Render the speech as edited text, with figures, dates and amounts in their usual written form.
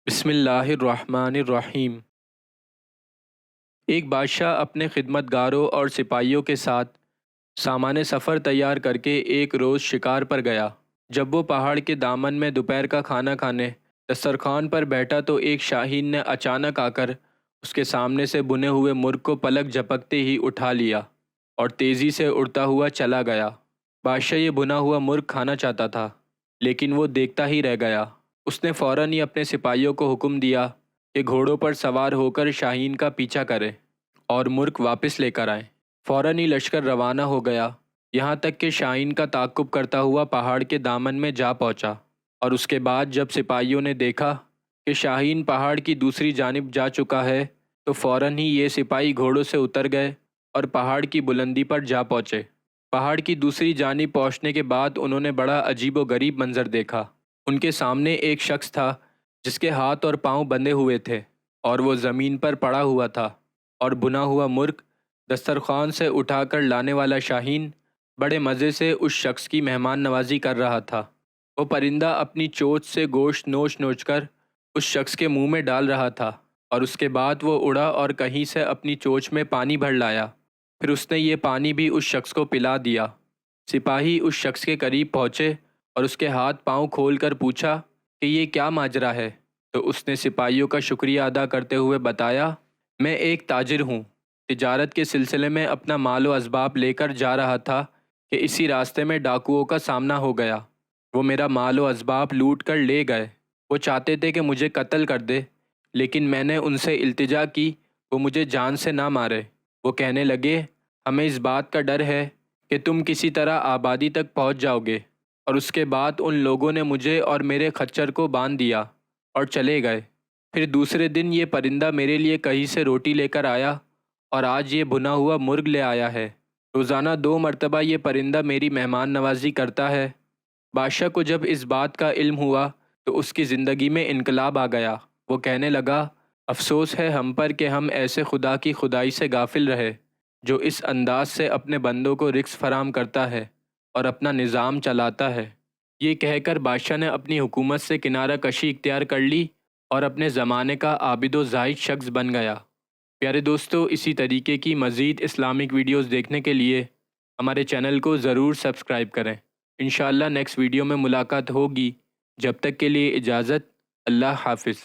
بسم اللہ الرحمن الرحیم۔ ایک بادشاہ اپنے خدمتگاروں اور سپاہیوں کے ساتھ سامان سفر تیار کر کے ایک روز شکار پر گیا۔ جب وہ پہاڑ کے دامن میں دوپہر کا کھانا کھانے دسترخوان پر بیٹھا تو ایک شاہین نے اچانک آ کر اس کے سامنے سے بنے ہوئے مرغ کو پلک جھپکتے ہی اٹھا لیا اور تیزی سے اڑتا ہوا چلا گیا۔ بادشاہ یہ بنا ہوا مرغ کھانا چاہتا تھا، لیکن وہ دیکھتا ہی رہ گیا۔ اس نے فوراً ہی اپنے سپاہیوں کو حکم دیا کہ گھوڑوں پر سوار ہو کر شاہین کا پیچھا کریں اور مرغ واپس لے کر آئیں۔ فوراً ہی لشکر روانہ ہو گیا، یہاں تک کہ شاہین کا تعاقب کرتا ہوا پہاڑ کے دامن میں جا پہنچا، اور اس کے بعد جب سپاہیوں نے دیکھا کہ شاہین پہاڑ کی دوسری جانب جا چکا ہے تو فوراً ہی یہ سپاہی گھوڑوں سے اتر گئے اور پہاڑ کی بلندی پر جا پہنچے۔ پہاڑ کی دوسری جانب پہنچنے کے بعد انہوں نے بڑا عجیب و غریب منظر دیکھا۔ ان کے سامنے ایک شخص تھا جس کے ہاتھ اور پاؤں بندھے ہوئے تھے اور وہ زمین پر پڑا ہوا تھا، اور بنا ہوا مرغ دسترخوان سے اٹھا کر لانے والا شاہین بڑے مزے سے اس شخص کی مہمان نوازی کر رہا تھا۔ وہ پرندہ اپنی چونچ سے گوشت نوچ نوچ کر اس شخص کے منہ میں ڈال رہا تھا، اور اس کے بعد وہ اڑا اور کہیں سے اپنی چونچ میں پانی بھر لایا، پھر اس نے یہ پانی بھی اس شخص کو پلا دیا۔ سپاہی اس شخص کے قریب پہنچے اور اس کے ہاتھ پاؤں کھول کر پوچھا کہ یہ کیا ماجرا ہے، تو اس نے سپاہیوں کا شکریہ ادا کرتے ہوئے بتایا، میں ایک تاجر ہوں، تجارت کے سلسلے میں اپنا مال و اسباب لے کر جا رہا تھا کہ اسی راستے میں ڈاکوؤں کا سامنا ہو گیا۔ وہ میرا مال و اسباب لوٹ کر لے گئے۔ وہ چاہتے تھے کہ مجھے قتل کر دے، لیکن میں نے ان سے التجا کی وہ مجھے جان سے نہ مارے۔ وہ کہنے لگے، ہمیں اس بات کا ڈر ہے کہ تم کسی طرح آبادی تک پہنچ جاؤ گے، اور اس کے بعد ان لوگوں نے مجھے اور میرے خچر کو باندھ دیا اور چلے گئے۔ پھر دوسرے دن یہ پرندہ میرے لیے کہیں سے روٹی لے کر آیا، اور آج یہ بھنا ہوا مرغ لے آیا ہے۔ روزانہ 2 مرتبہ یہ پرندہ میری مہمان نوازی کرتا ہے۔ بادشاہ کو جب اس بات کا علم ہوا تو اس کی زندگی میں انقلاب آ گیا۔ وہ کہنے لگا، افسوس ہے ہم پر کہ ہم ایسے خدا کی خدائی سے غافل رہے جو اس انداز سے اپنے بندوں کو رزق فراہم کرتا ہے اور اپنا نظام چلاتا ہے۔ یہ کہہ کر بادشاہ نے اپنی حکومت سے کنارہ کشی اختیار کر لی اور اپنے زمانے کا عابد و زاہد شخص بن گیا۔ پیارے دوستو، اسی طریقے کی مزید اسلامک ویڈیوز دیکھنے کے لیے ہمارے چینل کو ضرور سبسکرائب کریں۔ انشاءاللہ نیکسٹ ویڈیو میں ملاقات ہوگی۔ جب تک کے لیے اجازت، اللہ حافظ۔